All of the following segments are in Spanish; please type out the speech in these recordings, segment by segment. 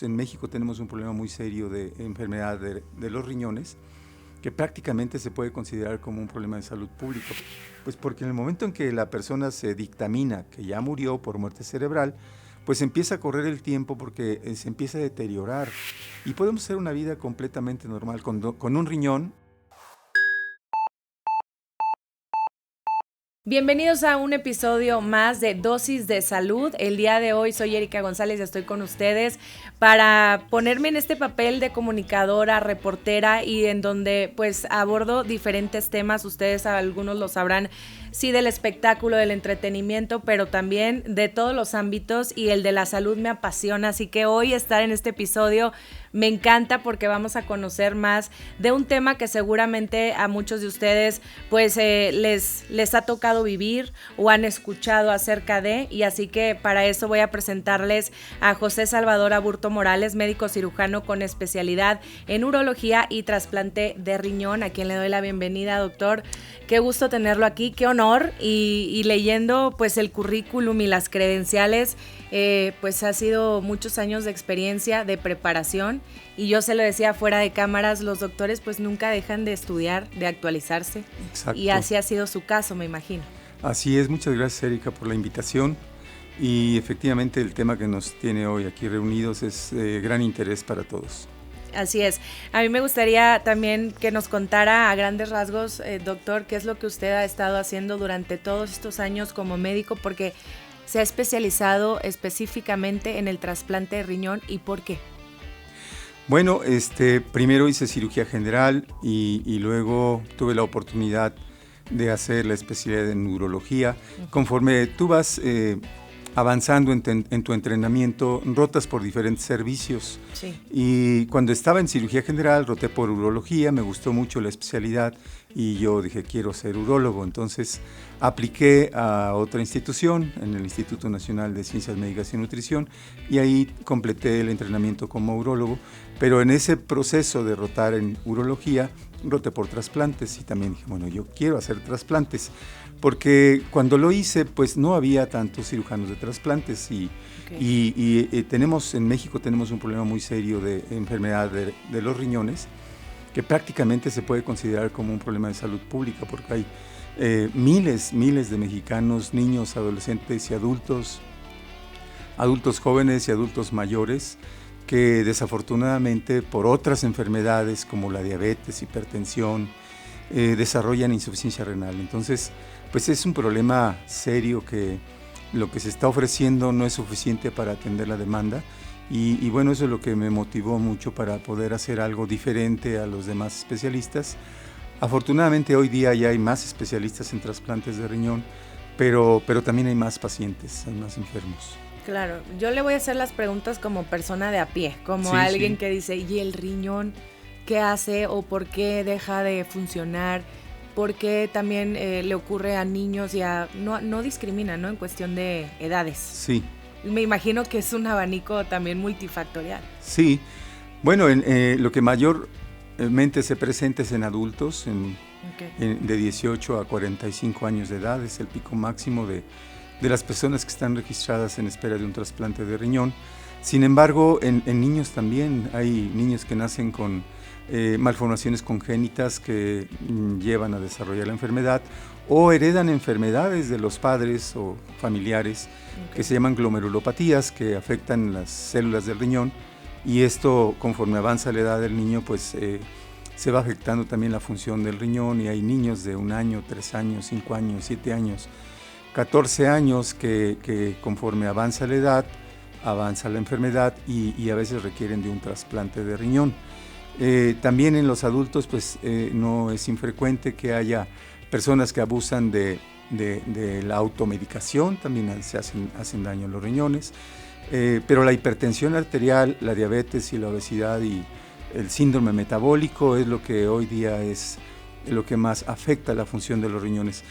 En México tenemos un problema muy serio de enfermedad de los riñones, que prácticamente se puede considerar como un problema de salud pública. Pues porque en el momento en que la persona se dictamina que ya murió por muerte cerebral, pues empieza a correr el tiempo porque se empieza a deteriorar y podemos hacer una vida completamente normal con un riñón. Bienvenidos a un episodio más de Dosis de Salud. El día de hoy soy Erika González y estoy con ustedes para ponerme en este papel de comunicadora, reportera y en donde pues abordo diferentes temas. Ustedes algunos lo sabrán, sí, del espectáculo, del entretenimiento, pero también de todos los ámbitos, y el de la salud me apasiona. Así que hoy estar en este episodio me encanta porque vamos a conocer más de un tema que seguramente a muchos de ustedes pues les ha tocado vivir o han escuchado acerca de, y así que para eso voy a presentarles a José Salvador Aburto Morales, médico cirujano con especialidad en urología y trasplante de riñón, a quien le doy la bienvenida, doctor. Qué gusto tenerlo aquí, qué honor, y leyendo pues el currículum y las credenciales, pues ha sido muchos años de experiencia, de preparación, y yo se lo decía fuera de cámaras, los doctores pues nunca dejan de estudiar, de actualizarse. Exacto. Y así ha sido su caso, me imagino. Así es, muchas gracias, Erika, por la invitación, y efectivamente el tema que nos tiene hoy aquí reunidos es de gran interés para todos. Así es. A mí me gustaría también que nos contara a grandes rasgos, doctor, qué es lo que usted ha estado haciendo durante todos estos años como médico, porque se ha especializado específicamente en el trasplante de riñón, ¿y por qué? Bueno, primero hice cirugía general y luego tuve la oportunidad de hacer la especialidad en urología. Conforme tú vas avanzando en tu entrenamiento, rotas por diferentes servicios. Sí. Y cuando estaba en cirugía general, roté por urología, me gustó mucho la especialidad y yo dije, quiero ser urólogo. Entonces apliqué a otra institución, en el Instituto Nacional de Ciencias Médicas y Nutrición, y ahí completé el entrenamiento como urólogo. Pero en ese proceso de rotar en urología, roté por trasplantes y también dije, bueno, yo quiero hacer trasplantes. Porque cuando lo hice, pues no había tantos cirujanos de trasplantes y tenemos en México tenemos un problema muy serio de enfermedad de los riñones, que prácticamente se puede considerar como un problema de salud pública, porque hay miles de mexicanos, niños, adolescentes y adultos jóvenes y adultos mayores, que desafortunadamente por otras enfermedades como la diabetes, hipertensión, desarrollan insuficiencia renal. Entonces, pues es un problema serio que lo que se está ofreciendo no es suficiente para atender la demanda y bueno, eso es lo que me motivó mucho para poder hacer algo diferente a los demás especialistas. Afortunadamente hoy día ya hay más especialistas en trasplantes de riñón, pero también hay más pacientes, hay más enfermos. Claro, yo le voy a hacer las preguntas como persona de a pie, como alguien que dice, ¿y el riñón qué hace o por qué deja de funcionar? ¿Por qué también le ocurre a niños y no discrimina, ¿no? En cuestión de edades. Sí. Me imagino que es un abanico también multifactorial. Sí, bueno, lo que mayormente se presenta es en adultos, de 18 a 45 años de edad, es el pico máximo de las personas que están registradas en espera de un trasplante de riñón. Sin embargo, en niños también hay niños que nacen con malformaciones congénitas que llevan a desarrollar la enfermedad o heredan enfermedades de los padres o familiares que se llaman glomerulopatías, que afectan las células del riñón, y esto, conforme avanza la edad del niño, pues se va afectando también la función del riñón, y hay niños de 1 año, 3 años, 5 años, 7 años, 14 años que conforme avanza la edad, avanza la enfermedad y a veces requieren de un trasplante de riñón. También en los adultos pues no es infrecuente que haya personas que abusan de la automedicación, también se hacen daño a los riñones, pero la hipertensión arterial, la diabetes y la obesidad y el síndrome metabólico es lo que hoy día es lo que más afecta la función de los riñones.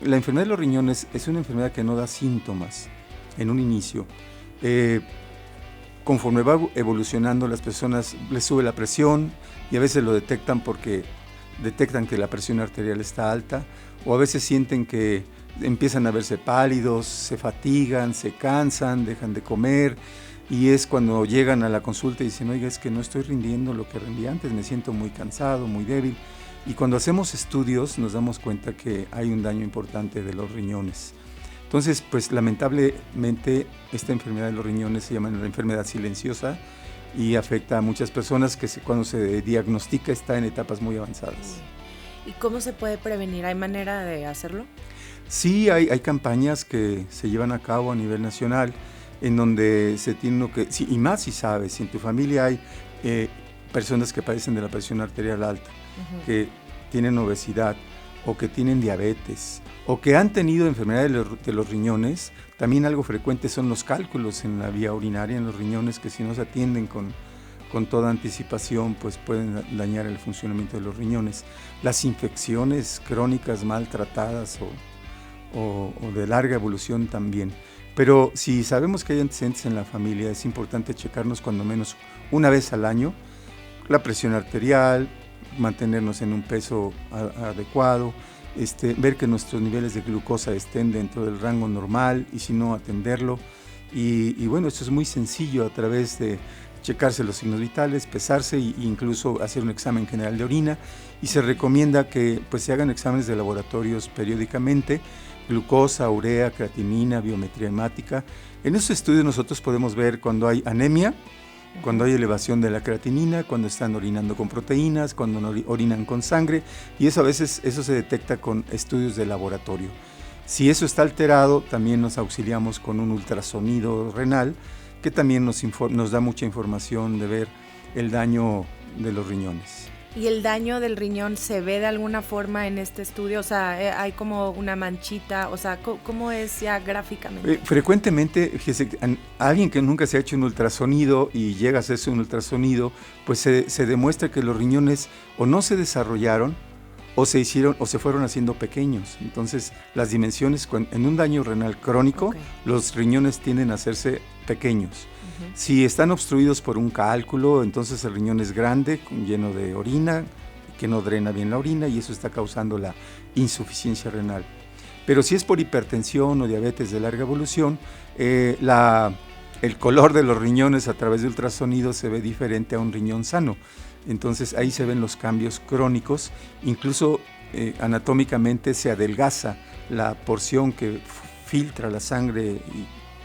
La enfermedad de los riñones es una enfermedad que no da síntomas en un inicio. Conforme va evolucionando, las personas les sube la presión y a veces lo detectan porque detectan que la presión arterial está alta, o a veces sienten que empiezan a verse pálidos, se fatigan, se cansan, dejan de comer, y es cuando llegan a la consulta y dicen, oiga, es que no estoy rindiendo lo que rendía antes, me siento muy cansado, muy débil. Y cuando hacemos estudios nos damos cuenta que hay un daño importante de los riñones. Entonces, pues lamentablemente esta enfermedad de los riñones se llama la enfermedad silenciosa y afecta a muchas personas que cuando se diagnostica está en etapas muy avanzadas. ¿Y cómo se puede prevenir? ¿Hay manera de hacerlo? Sí, hay campañas que se llevan a cabo a nivel nacional en donde se tiene que, sí, y más si sabes, si en tu familia hay personas que padecen de la presión arterial alta, que tienen obesidad o que tienen diabetes o que han tenido enfermedades de los riñones, también algo frecuente son los cálculos en la vía urinaria, en los riñones, que si no se atienden con toda anticipación, pues pueden dañar el funcionamiento de los riñones. Las infecciones crónicas mal tratadas o de larga evolución también. Pero si sabemos que hay antecedentes en la familia, es importante checarnos cuando menos una vez al año la presión arterial, mantenernos en un peso adecuado, ver que nuestros niveles de glucosa estén dentro del rango normal y si no, atenderlo. Y bueno, esto es muy sencillo a través de checarse los signos vitales, pesarse e incluso hacer un examen general de orina, y se recomienda que pues se hagan exámenes de laboratorios periódicamente, glucosa, urea, creatinina, biometría hemática. En esos estudios nosotros podemos ver cuando hay anemia, cuando hay elevación de la creatinina, cuando están orinando con proteínas, cuando orinan con sangre, y eso a veces se detecta con estudios de laboratorio. Si eso está alterado, también nos auxiliamos con un ultrasonido renal, que también nos da mucha información de ver el daño de los riñones. ¿Y el daño del riñón se ve de alguna forma en este estudio? O sea, ¿hay como una manchita? O sea, ¿cómo es ya gráficamente? Frecuentemente, fíjese, alguien que nunca se ha hecho un ultrasonido y llega a hacerse un ultrasonido, pues se demuestra que los riñones o no se desarrollaron o se hicieron o se fueron haciendo pequeños. Entonces, las dimensiones en un daño renal crónico, los riñones tienden a hacerse pequeños. Si están obstruidos por un cálculo, entonces el riñón es grande, lleno de orina, que no drena bien la orina, y eso está causando la insuficiencia renal. Pero si es por hipertensión o diabetes de larga evolución, el color de los riñones a través de ultrasonido se ve diferente a un riñón sano. Entonces ahí se ven los cambios crónicos, incluso anatómicamente se adelgaza la porción que filtra la sangre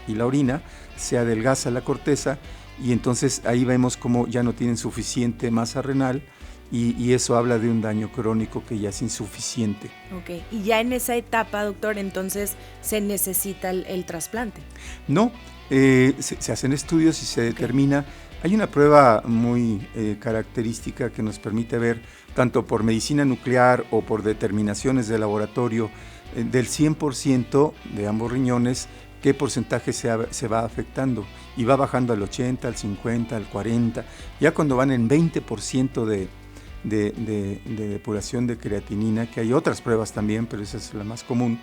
y la orina, se adelgaza la corteza, y entonces ahí vemos cómo ya no tienen suficiente masa renal, y eso habla de un daño crónico que ya es insuficiente. Ok, y ya en esa etapa, doctor, entonces se necesita el trasplante. No, se hacen estudios y se determina. Hay una prueba muy característica que nos permite ver, tanto por medicina nuclear o por determinaciones de laboratorio, del 100% de ambos riñones, qué porcentaje se va afectando, y va bajando al 80, al 50, al 40, ya cuando van en 20% de depuración de creatinina, que hay otras pruebas también, pero esa es la más común,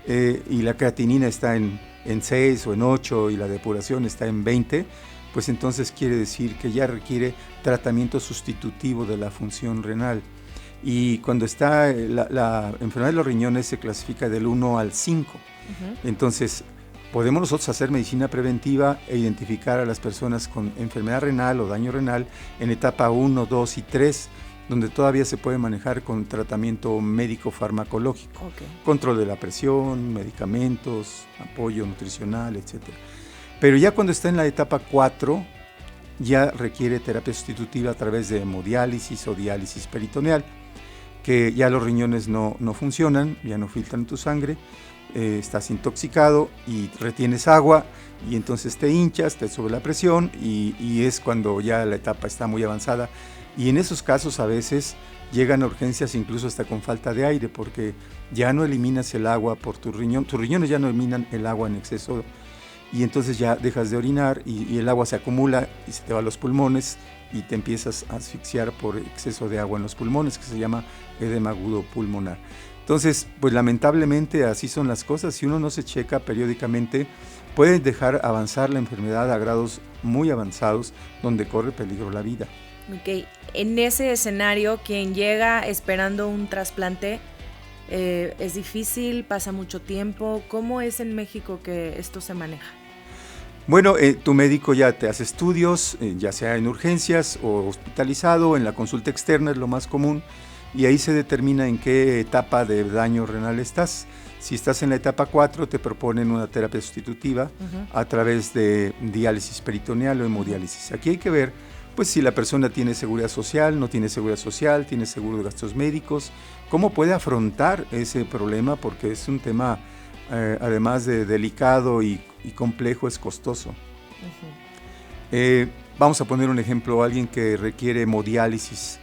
y la creatinina está en 6 o en 8 y la depuración está en 20, pues entonces quiere decir que ya requiere tratamiento sustitutivo de la función renal. Y cuando está la enfermedad de los riñones se clasifica del 1 al 5, entonces podemos nosotros hacer medicina preventiva e identificar a las personas con enfermedad renal o daño renal en etapa 1, 2 y 3, donde todavía se puede manejar con tratamiento médico farmacológico, control de la presión, medicamentos, apoyo nutricional, etc. Pero ya cuando está en la etapa 4, ya requiere terapia sustitutiva a través de hemodiálisis o diálisis peritoneal, que ya los riñones no funcionan, ya no filtran tu sangre, estás intoxicado y retienes agua, y entonces te hinchas, te sube la presión, y es cuando ya la etapa está muy avanzada, y en esos casos a veces llegan a urgencias incluso hasta con falta de aire, porque ya no eliminas el agua por tus riñones ya no eliminan el agua en exceso, y entonces ya dejas de orinar y el agua se acumula y se te va a los pulmones y te empiezas a asfixiar por exceso de agua en los pulmones, que se llama edema agudo pulmonar. Entonces, pues lamentablemente así son las cosas. Si uno no se checa periódicamente, puede dejar avanzar la enfermedad a grados muy avanzados donde corre peligro la vida. Ok, en ese escenario, quien llega esperando un trasplante, ¿es difícil? ¿Pasa mucho tiempo? ¿Cómo es en México que esto se maneja? Bueno, tu médico ya te hace estudios, ya sea en urgencias o hospitalizado, en la consulta externa es lo más común, y ahí se determina en qué etapa de daño renal estás. Si estás en la etapa 4, te proponen una terapia sustitutiva a través de diálisis peritoneal o hemodiálisis. Aquí hay que ver pues si la persona tiene seguridad social, no tiene seguridad social, tiene seguro de gastos médicos, cómo puede afrontar ese problema, porque es un tema, además de delicado y complejo, es costoso. Vamos a poner un ejemplo, alguien que requiere hemodiálisis,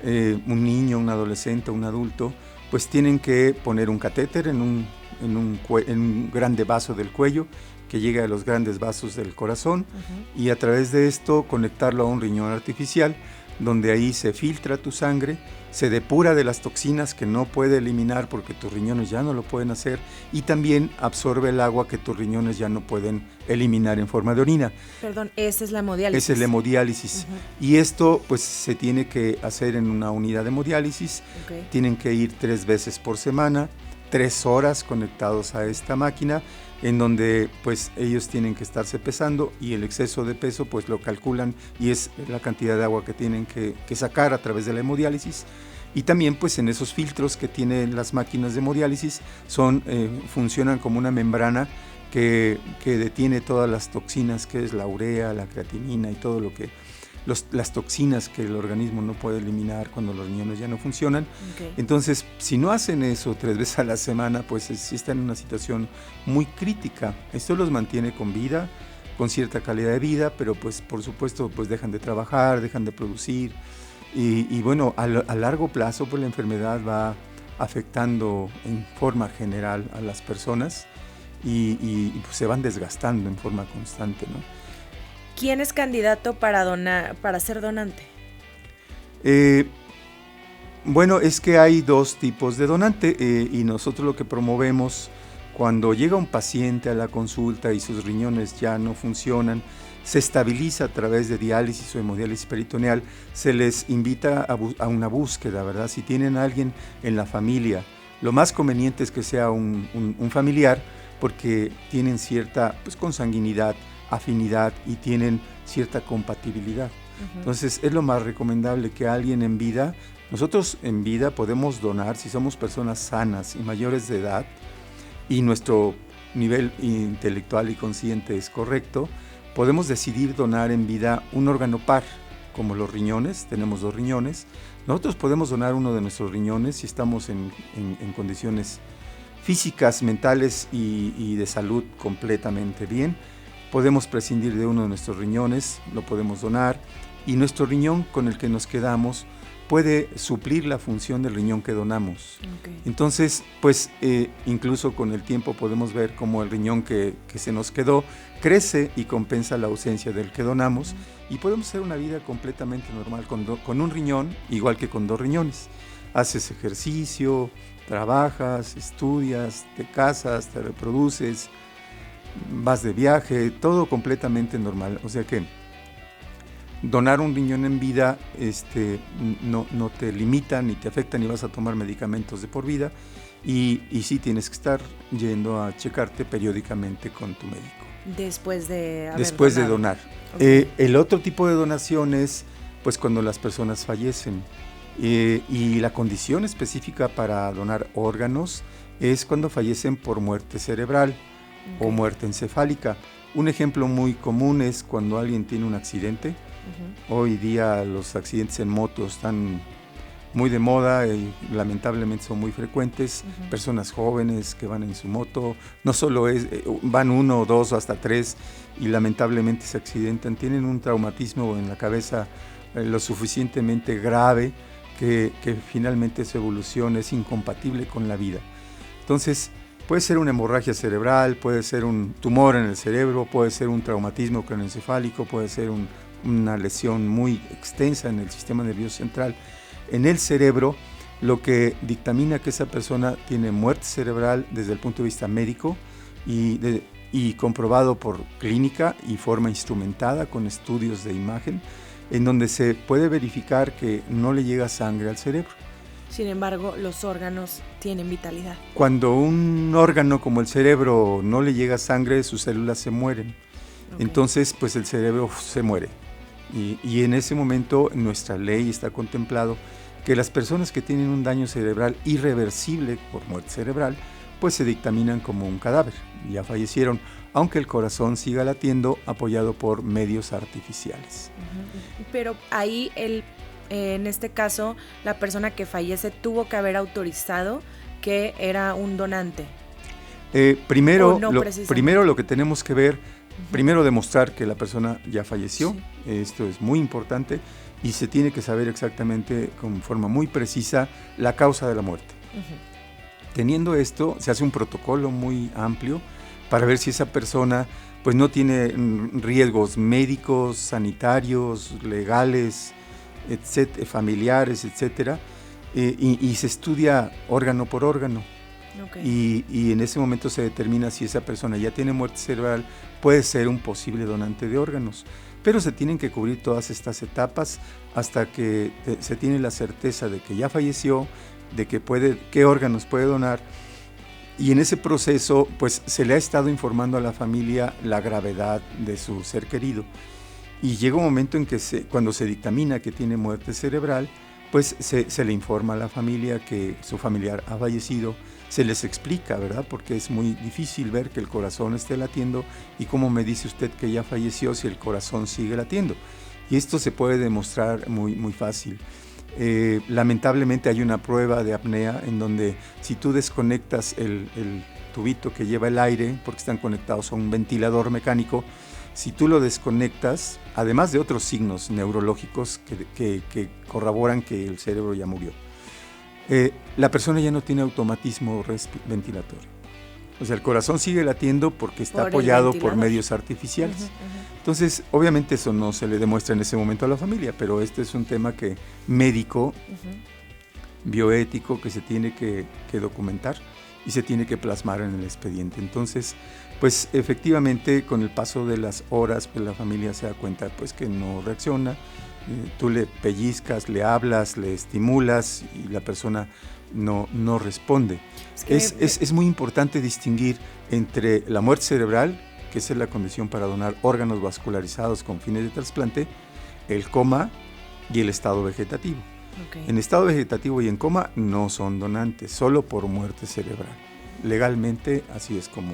un niño, un adolescente, un adulto, pues tienen que poner un catéter en un grande vaso del cuello que llega a los grandes vasos del corazón y a través de esto conectarlo a un riñón artificial, donde ahí se filtra tu sangre, se depura de las toxinas que no puede eliminar porque tus riñones ya no lo pueden hacer, y también absorbe el agua que tus riñones ya no pueden eliminar en forma de orina. Perdón, esa es la hemodiálisis. Esa es la hemodiálisis. Y esto pues se tiene que hacer en una unidad de hemodiálisis. Tienen que ir 3 veces por semana, 3 horas conectados a esta máquina, en donde pues ellos tienen que estarse pesando y el exceso de peso pues lo calculan y es la cantidad de agua que tienen que sacar a través de la hemodiálisis. Y también pues en esos filtros que tienen las máquinas de hemodiálisis funcionan como una membrana que detiene todas las toxinas, que es la urea, la creatinina y todo lo que las toxinas que el organismo no puede eliminar cuando los riñones ya no funcionan. Entonces, si no hacen eso 3 veces a la semana, pues sí están en una situación muy crítica. Esto los mantiene con vida, con cierta calidad de vida, pero pues por supuesto pues dejan de trabajar, dejan de producir y bueno, a largo plazo pues la enfermedad va afectando en forma general a las personas y pues se van desgastando en forma constante, ¿no? ¿Quién es candidato para ser donante? Bueno, es que hay 2 tipos de donante y nosotros lo que promovemos cuando llega un paciente a la consulta y sus riñones ya no funcionan, se estabiliza a través de diálisis o hemodiálisis peritoneal, se les invita a una búsqueda, ¿verdad? Si tienen a alguien en la familia, lo más conveniente es que sea un familiar porque tienen cierta pues, consanguinidad, afinidad y tienen cierta compatibilidad. Entonces es lo más recomendable que alguien en vida, nosotros en vida podemos donar si somos personas sanas y mayores de edad y nuestro nivel intelectual y consciente es correcto, podemos decidir donar en vida un órgano par, como los riñones, tenemos 2 riñones, nosotros podemos donar uno de nuestros riñones si estamos en condiciones físicas, mentales y de salud completamente bien. Podemos prescindir de uno de nuestros riñones, lo podemos donar, y nuestro riñón con el que nos quedamos puede suplir la función del riñón que donamos. Entonces, pues incluso con el tiempo podemos ver cómo el riñón que se nos quedó crece y compensa la ausencia del que donamos, y podemos hacer una vida completamente normal con un riñón, igual que con 2 riñones. Haces ejercicio, trabajas, estudias, te casas, te reproduces, vas de viaje, todo completamente normal. O sea que donar un riñón en vida no te limita ni te afecta ni vas a tomar medicamentos de por vida y sí tienes que estar yendo a checarte periódicamente con tu médico. Después de donar. El otro tipo de donación es pues cuando las personas fallecen y la condición específica para donar órganos es cuando fallecen por muerte cerebral o muerte encefálica. Un ejemplo muy común es cuando alguien tiene un accidente. Hoy día los accidentes en moto están muy de moda y lamentablemente son muy frecuentes. Personas jóvenes que van en su moto, no solo van 1 o 2 o hasta 3 y lamentablemente se accidentan, tienen un traumatismo en la cabeza lo suficientemente grave que finalmente su evolución es incompatible con la vida. Entonces, puede ser una hemorragia cerebral, puede ser un tumor en el cerebro, puede ser un traumatismo craneoencefálico, puede ser una lesión muy extensa en el sistema nervioso central. En el cerebro, lo que dictamina que esa persona tiene muerte cerebral desde el punto de vista médico y comprobado por clínica y forma instrumentada con estudios de imagen, en donde se puede verificar que no le llega sangre al cerebro. Sin embargo, los órganos tienen vitalidad. Cuando un órgano como el cerebro no le llega sangre, sus células se mueren. Entonces, pues el cerebro se muere. Y en ese momento, en nuestra ley está contemplado que las personas que tienen un daño cerebral irreversible por muerte cerebral, pues se dictaminan como un cadáver. Ya fallecieron, aunque el corazón siga latiendo apoyado por medios artificiales. Pero ahí, en este caso, la persona que fallece tuvo que haber autorizado que era un donante. Primero lo que tenemos que ver, primero demostrar que la persona ya falleció, esto es muy importante, y se tiene que saber exactamente, con forma muy precisa, la causa de la muerte. Teniendo esto, se hace un protocolo muy amplio para ver si esa persona pues no tiene riesgos médicos, sanitarios, legales, familiares, etcétera, y se estudia órgano por órgano. Y en ese momento se determina si esa persona ya tiene muerte cerebral, puede ser un posible donante de órganos. Pero se tienen que cubrir todas estas etapas hasta que se tiene la certeza de que ya falleció, de que qué órganos puede donar. Y en ese proceso, pues se le ha estado informando a la familia la gravedad de su ser querido. Y llega un momento en que cuando se dictamina que tiene muerte cerebral, pues se le informa a la familia que su familiar ha fallecido, se les explica, ¿verdad? Porque es muy difícil ver que el corazón esté latiendo y cómo me dice usted que ya falleció si el corazón sigue latiendo. Y esto se puede demostrar muy, muy fácil. Lamentablemente hay una prueba de apnea en donde si tú desconectas el tubito que lleva el aire, porque están conectados a un ventilador mecánico, si tú lo desconectas, además de otros signos neurológicos que corroboran que el cerebro ya murió, la persona ya no tiene automatismo ventilatorio. O sea, el corazón sigue latiendo porque está apoyado por medios artificiales. Entonces, obviamente eso no se le demuestra en ese momento a la familia, pero este es un tema médico, bioético, que se tiene que documentar y se tiene que plasmar en el expediente. Entonces, pues efectivamente, con el paso de las horas, pues la familia se da cuenta pues que no reacciona. Tú le pellizcas, le hablas, le estimulas y la persona no responde. Es muy importante distinguir entre la muerte cerebral, que es la condición para donar órganos vascularizados con fines de trasplante, el coma y el estado vegetativo. En estado vegetativo y en coma no son donantes, solo por muerte cerebral. Legalmente así es como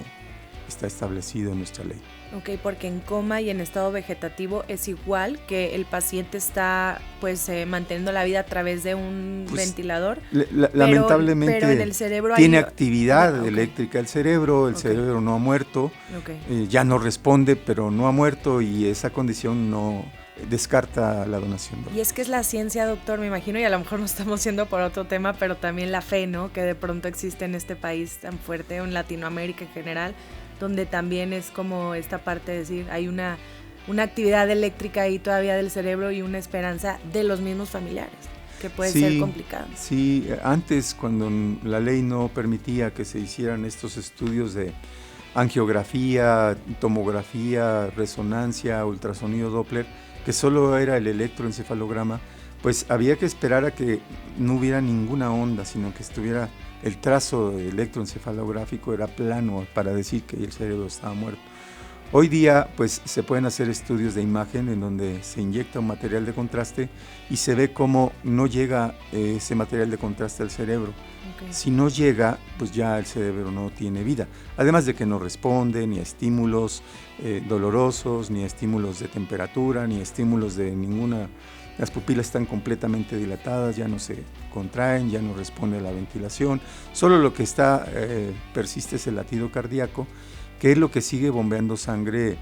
está establecido en nuestra ley. Ok, porque en coma y en estado vegetativo es igual que el paciente está pues manteniendo la vida a través de un ventilador. Lamentablemente pero en el cerebro tiene actividad eléctrica el cerebro no ha muerto, ya no responde, pero no ha muerto y esa condición no descarta la donación. Y es que es la ciencia, doctor, me imagino, y a lo mejor nos estamos yendo por otro tema, pero también la fe, ¿no? Que de pronto existe en este país tan fuerte, en Latinoamérica en general, donde también es como esta parte de decir, hay una actividad eléctrica ahí todavía del cerebro y una esperanza de los mismos familiares, que puede ser complicado. Sí, antes cuando la ley no permitía que se hicieran estos estudios de angiografía, tomografía, resonancia, ultrasonido Doppler, que solo era el electroencefalograma, pues había que esperar a que no hubiera ninguna onda, sino que estuviera el trazo electroencefalográfico era plano para decir que el cerebro estaba muerto. Hoy día pues se pueden hacer estudios de imagen en donde se inyecta un material de contraste y se ve cómo no llega ese material de contraste al cerebro. Si no llega, pues ya el cerebro no tiene vida. Además de que no responde ni a estímulos dolorosos, ni a estímulos de temperatura, ni a estímulos de ninguna. Las pupilas están completamente dilatadas, ya no se contraen, ya no responde a la ventilación. Solo lo que persiste es el latido cardíaco, que es lo que sigue bombeando sangre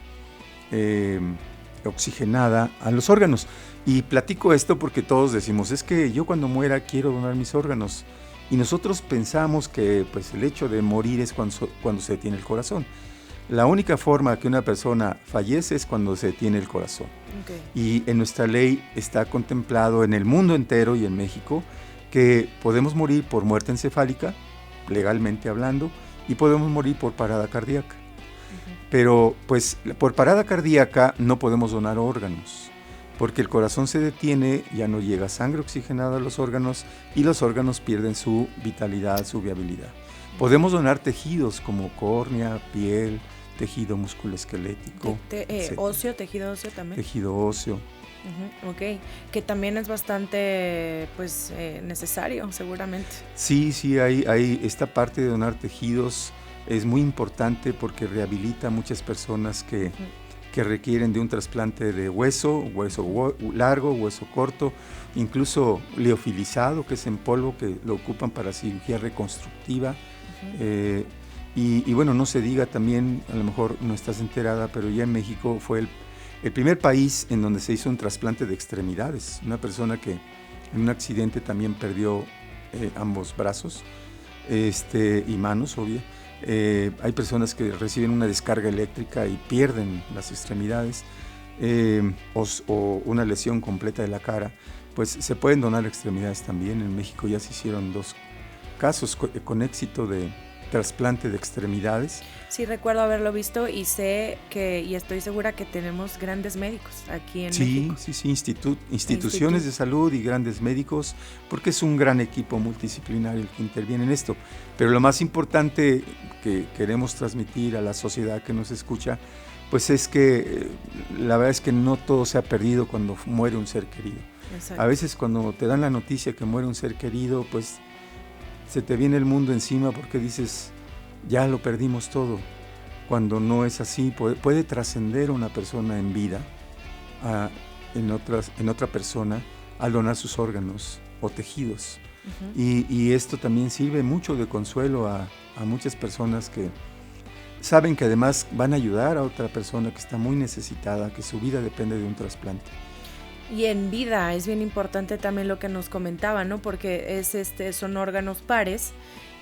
oxigenada a los órganos. Y platico esto porque todos decimos, es que yo cuando muera quiero donar mis órganos. Y nosotros pensamos que pues, el hecho de morir es cuando se detiene el corazón. La única forma que una persona fallece es cuando se detiene el corazón. Y en nuestra ley está contemplado en el mundo entero y en México que podemos morir por muerte encefálica, legalmente hablando, y podemos morir por parada cardíaca. Pero pues por parada cardíaca no podemos donar órganos, porque el corazón se detiene, ya no llega sangre oxigenada a los órganos y los órganos pierden su vitalidad, su viabilidad. Podemos donar tejidos como córnea, piel, tejido musculoesquelético. Óseo, tejido óseo también. Tejido óseo. Ok, que también es bastante necesario seguramente. Sí, hay esta parte de donar tejidos es muy importante porque rehabilita a muchas personas que requieren de un trasplante de hueso largo, hueso corto, incluso liofilizado, que es en polvo, que lo ocupan para cirugía reconstructiva. Y bueno, no se diga también, a lo mejor no estás enterada, pero ya en México fue el primer país en donde se hizo un trasplante de extremidades. Una persona que en un accidente también perdió ambos brazos y manos, obvio. Hay personas que reciben una descarga eléctrica y pierden las extremidades o una lesión completa de la cara. Pues se pueden donar extremidades también. En México ya se hicieron 2 casos con éxito de trasplante de extremidades. Sí, recuerdo haberlo visto y sé y estoy segura que tenemos grandes médicos aquí en México. Sí, instituciones de salud y grandes médicos, porque es un gran equipo multidisciplinario el que interviene en esto. Pero lo más importante que queremos transmitir a la sociedad que nos escucha, pues es que la verdad es que no todo se ha perdido cuando muere un ser querido. Exacto. A veces cuando te dan la noticia que muere un ser querido, pues se te viene el mundo encima porque dices, ya lo perdimos todo, cuando no es así. Puede trascender una persona en vida en otra persona al donar sus órganos o tejidos. Y esto también sirve mucho de consuelo a muchas personas que saben que además van a ayudar a otra persona que está muy necesitada, que su vida depende de un trasplante. Y en vida es bien importante también lo que nos comentaba, ¿no? Porque son órganos pares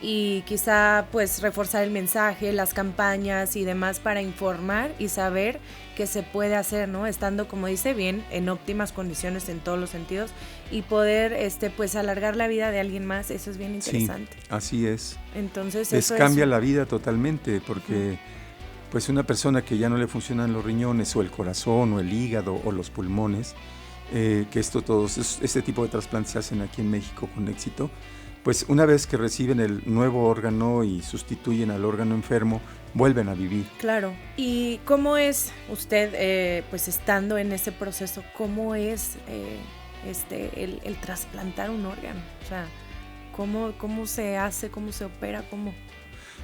y quizá pues reforzar el mensaje, las campañas y demás para informar y saber qué se puede hacer, ¿no? Estando, como dice bien, en óptimas condiciones en todos los sentidos y poder pues alargar la vida de alguien más, eso es bien interesante. Sí, así es. Entonces eso cambia la vida totalmente porque pues una persona que ya no le funcionan los riñones o el corazón o el hígado o los pulmones, que este tipo de trasplantes se hacen aquí en México con éxito, pues una vez que reciben el nuevo órgano y sustituyen al órgano enfermo, vuelven a vivir. Claro. ¿Y cómo es usted, pues estando en ese proceso, cómo es el trasplantar un órgano? O sea, ¿cómo se hace, cómo se opera, cómo?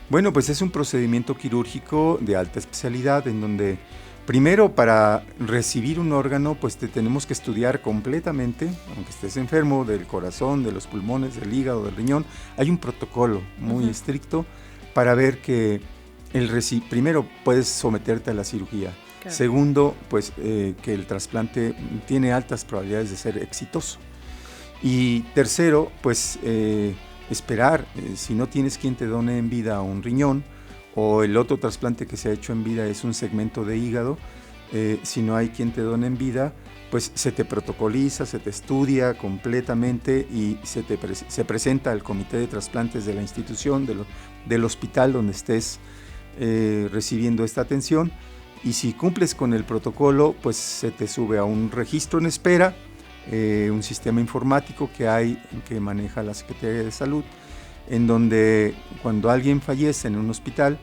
Bueno, pues es un procedimiento quirúrgico de alta especialidad en donde primero, para recibir un órgano, pues te tenemos que estudiar completamente, aunque estés enfermo del corazón, de los pulmones, del hígado, del riñón. Hay un protocolo muy estricto para ver que primero puedes someterte a la cirugía. Claro. Segundo, pues que el trasplante tiene altas probabilidades de ser exitoso. Y tercero, pues esperar, si no tienes quien te done en vida un riñón, o el otro trasplante que se ha hecho en vida es un segmento de hígado, si no hay quien te done en vida, pues se te protocoliza, se te estudia completamente y se presenta al comité de trasplantes de la institución, del hospital donde estés recibiendo esta atención, y si cumples con el protocolo, pues se te sube a un registro en espera, un sistema informático que maneja la Secretaría de Salud, en donde cuando alguien fallece en un hospital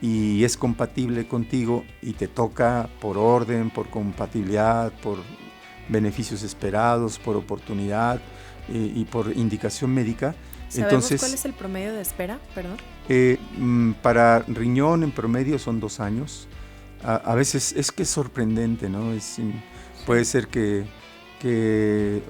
y es compatible contigo y te toca por orden, por compatibilidad, por beneficios esperados, por oportunidad y por indicación médica. ¿Sabemos cuál es el promedio de espera? Perdón. Para riñón en promedio son 2 años. A veces es que es sorprendente, ¿no? Puede ser que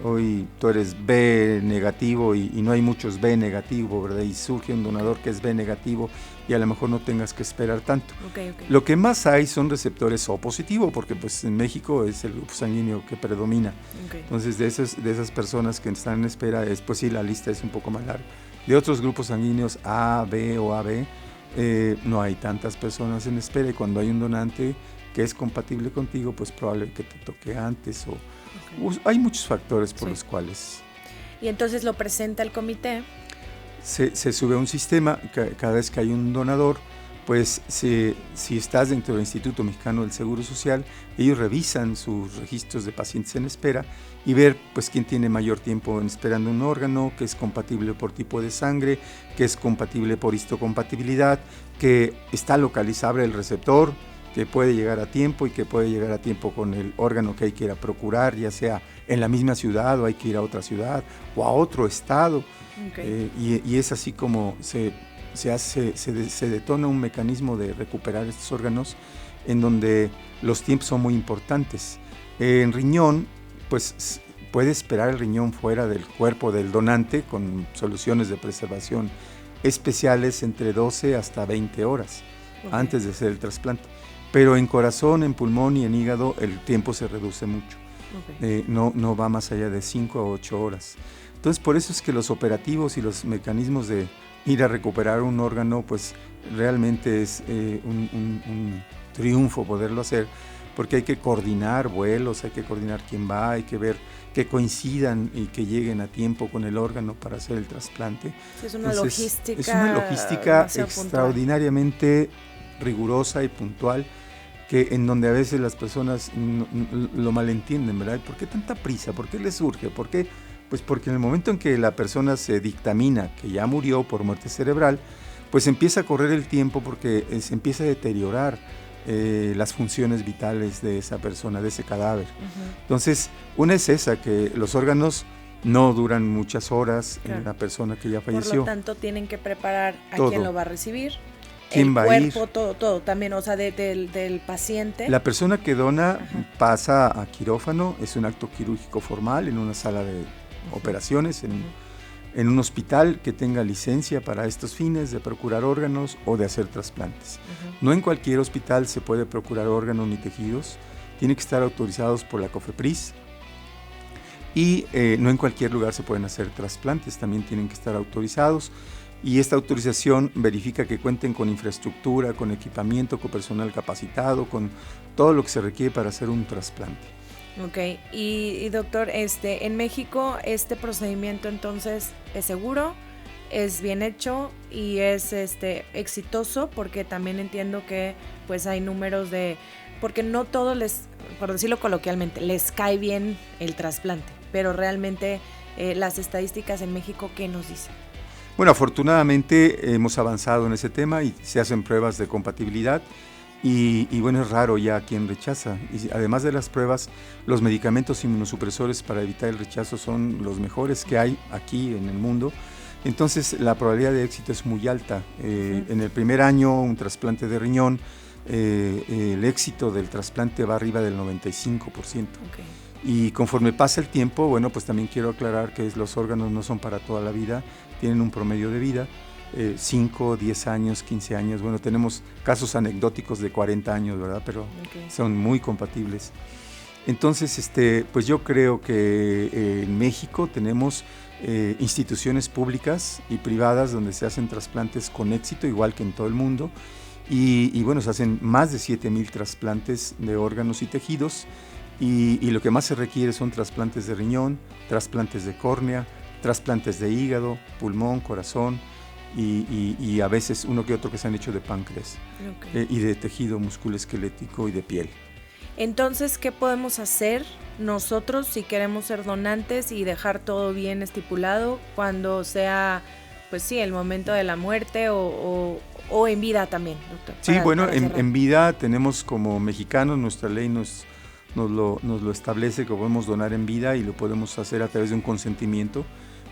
hoy tú eres B negativo y no hay muchos B negativo, ¿verdad? Y surge un donador que es B negativo y a lo mejor no tengas que esperar tanto. Okay. Lo que más hay son receptores O positivo, porque pues en México es el grupo sanguíneo que predomina. Okay. Entonces de esas personas que están en espera, pues sí, la lista es un poco más larga. De otros grupos sanguíneos A, B o AB, no hay tantas personas en espera, y cuando hay un donante que es compatible contigo, pues probable que te toque antes o hay muchos factores por los cuales. Y entonces lo presenta el comité. Se sube a un sistema, cada vez que hay un donador, pues si estás dentro del Instituto Mexicano del Seguro Social, ellos revisan sus registros de pacientes en espera y ver pues quién tiene mayor tiempo esperando un órgano, que es compatible por tipo de sangre, que es compatible por histocompatibilidad, que está localizable el receptor, que puede llegar a tiempo y que puede llegar a tiempo con el órgano que hay que ir a procurar, ya sea en la misma ciudad o hay que ir a otra ciudad o a otro estado. Y es así como se detona un mecanismo de recuperar estos órganos en donde los tiempos son muy importantes. En riñón, pues puede esperar el riñón fuera del cuerpo del donante con soluciones de preservación especiales entre 12 hasta 20 horas antes de hacer el trasplante. Pero en corazón, en pulmón y en hígado el tiempo se reduce mucho. No va más allá de 5 a 8 horas. Entonces por eso es que los operativos y los mecanismos de ir a recuperar un órgano, pues realmente es un triunfo poderlo hacer, porque hay que coordinar vuelos, hay que coordinar quién va, hay que ver que coincidan y que lleguen a tiempo con el órgano para hacer el trasplante. Es una logística. Es una logística extraordinariamente rigurosa y puntual, que en donde a veces las personas lo malentienden, ¿verdad? ¿Por qué tanta prisa? ¿Por qué les surge? ¿Por qué? Pues porque en el momento en que la persona se dictamina que ya murió por muerte cerebral, pues empieza a correr el tiempo porque se empieza a deteriorar las funciones vitales de esa persona, de ese cadáver. Entonces, una es esa, que los órganos no duran muchas horas en la persona que ya falleció. Por lo tanto, tienen que preparar a quien lo va a recibir. ¿Quién va a ir? Todo también, o sea, del paciente. La persona que dona pasa a quirófano, es un acto quirúrgico formal en una sala de operaciones, en un hospital que tenga licencia para estos fines de procurar órganos o de hacer trasplantes. No en cualquier hospital se puede procurar órganos ni tejidos, tienen que estar autorizados por la COFEPRIS y no en cualquier lugar se pueden hacer trasplantes, también tienen que estar autorizados. Y esta autorización verifica que cuenten con infraestructura, con equipamiento, con personal capacitado, con todo lo que se requiere para hacer un trasplante. Ok, y doctor, en México este procedimiento entonces es seguro, es bien hecho y es exitoso, porque también entiendo que pues hay números porque no todos por decirlo coloquialmente, les cae bien el trasplante, pero realmente las estadísticas en México, ¿qué nos dicen? Bueno, afortunadamente hemos avanzado en ese tema y se hacen pruebas de compatibilidad y bueno, es raro ya quien rechaza. Y además de las pruebas, los medicamentos inmunosupresores para evitar el rechazo son los mejores que hay aquí en el mundo. Entonces la probabilidad de éxito es muy alta. En el primer año, un trasplante de riñón, el éxito del trasplante va arriba del 95%. Y conforme pasa el tiempo, bueno, pues también quiero aclarar que los órganos no son para toda la vida, tienen un promedio de vida, 5, 10 años, 15 años. Bueno, tenemos casos anecdóticos de 40 años, ¿verdad? Pero son muy compatibles. Entonces, pues yo creo que en México tenemos instituciones públicas y privadas donde se hacen trasplantes con éxito, igual que en todo el mundo. Y bueno, se hacen más de 7,000 trasplantes de órganos y tejidos. Y lo que más se requiere son trasplantes de riñón, trasplantes de córnea, trasplantes de hígado, pulmón, corazón y a veces uno que otro que se han hecho de páncreas y de tejido musculoesquelético y de piel. Entonces, ¿qué podemos hacer nosotros si queremos ser donantes y dejar todo bien estipulado cuando sea, pues sí, el momento de la muerte o en vida también, doctor? Sí, bueno, en vida tenemos como mexicanos, nuestra ley nos lo establece, que podemos donar en vida y lo podemos hacer a través de un consentimiento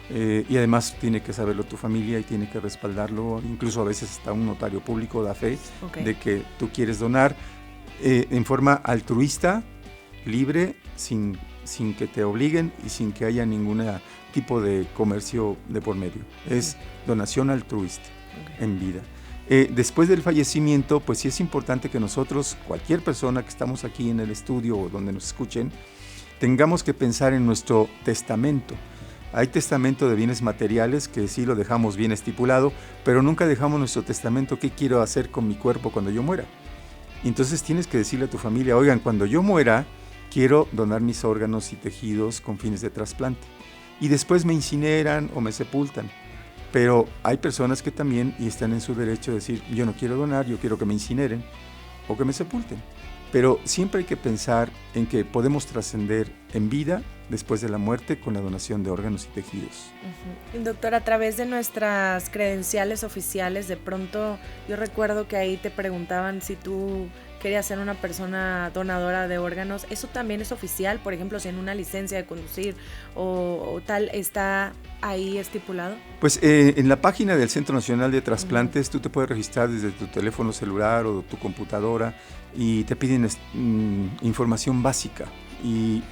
y además tiene que saberlo tu familia y tiene que respaldarlo, incluso a veces hasta un notario público da fe de que tú quieres donar en forma altruista, libre, sin que te obliguen y sin que haya ningún tipo de comercio de por medio. Es donación altruista en vida. Después del fallecimiento, pues sí es importante que nosotros, cualquier persona que estamos aquí en el estudio o donde nos escuchen, tengamos que pensar en nuestro testamento. Hay testamento de bienes materiales que sí lo dejamos bien estipulado, pero nunca dejamos nuestro testamento, ¿qué quiero hacer con mi cuerpo cuando yo muera? Entonces tienes que decirle a tu familia, oigan, cuando yo muera, quiero donar mis órganos y tejidos con fines de trasplante. Y después me incineran o me sepultan. Pero hay personas que también y están en su derecho de decir, yo no quiero donar, yo quiero que me incineren o que me sepulten. Pero siempre hay que pensar en que podemos trascender en vida después de la muerte con la donación de órganos y tejidos. Doctor, a través de nuestras credenciales oficiales, de pronto yo recuerdo que ahí te preguntaban si tú querías ser una persona donadora de órganos. ¿Eso también es oficial? Por ejemplo, si en una licencia de conducir o tal está ahí estipulado. Pues en la página del Centro Nacional de Trasplantes tú te puedes registrar desde tu teléfono celular o tu computadora y te piden información básica y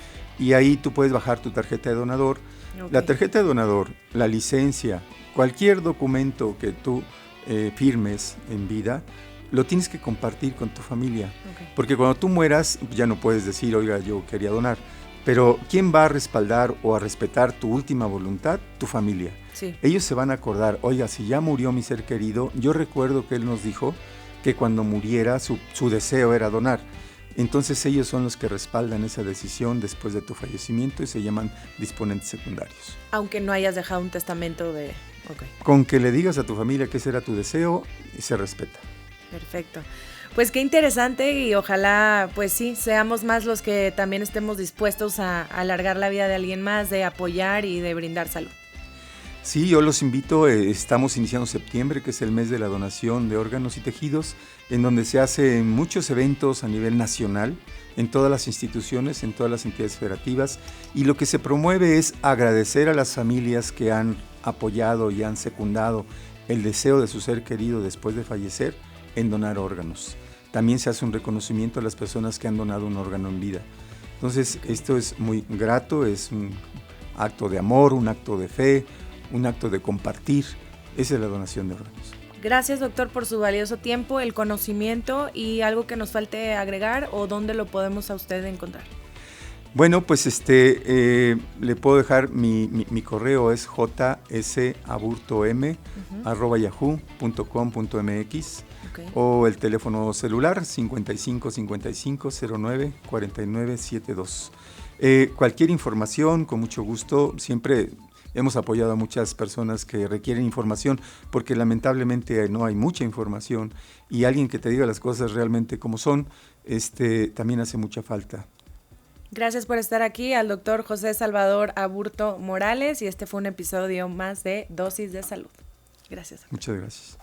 ahí tú puedes bajar tu tarjeta de donador. Okay. La tarjeta de donador, la licencia, cualquier documento que tú firmes en vida, lo tienes que compartir con tu familia. Okay. Porque cuando tú mueras ya no puedes decir, oiga, yo quería donar. Pero ¿quién va a respaldar o a respetar tu última voluntad? Tu familia. Sí. Ellos se van a acordar, oiga, si ya murió mi ser querido, yo recuerdo que él nos dijo que cuando muriera su deseo era donar. Entonces ellos son los que respaldan esa decisión después de tu fallecimiento y se llaman disponentes secundarios. Aunque no hayas dejado un testamento de... Okay. Con que le digas a tu familia que ese era tu deseo y se respeta. Perfecto. Pues qué interesante y ojalá, pues sí, seamos más los que también estemos dispuestos a alargar la vida de alguien más, de apoyar y de brindar salud. Sí, yo los invito, estamos iniciando septiembre, que es el mes de la donación de órganos y tejidos, en donde se hacen muchos eventos a nivel nacional, en todas las instituciones, en todas las entidades federativas, y lo que se promueve es agradecer a las familias que han apoyado y han secundado el deseo de su ser querido después de fallecer en donar órganos. También se hace un reconocimiento a las personas que han donado un órgano en vida. Entonces, esto es muy grato, es un acto de amor, un acto de fe, un acto de compartir. Esa es la donación de órganos. Gracias, doctor, por su valioso tiempo, el conocimiento y algo que nos falte agregar o dónde lo podemos a usted encontrar. Bueno, pues le puedo dejar mi correo es jsaburtom@yahoo.com.mx. Okay. O el teléfono celular 55 55 09 49 72. Cualquier información, con mucho gusto, siempre hemos apoyado a muchas personas que requieren información porque lamentablemente no hay mucha información y alguien que te diga las cosas realmente como son, también hace mucha falta. Gracias por estar aquí al doctor José Salvador Aburto Morales y este fue un episodio más de Dosis de Salud. Gracias. Muchas gracias.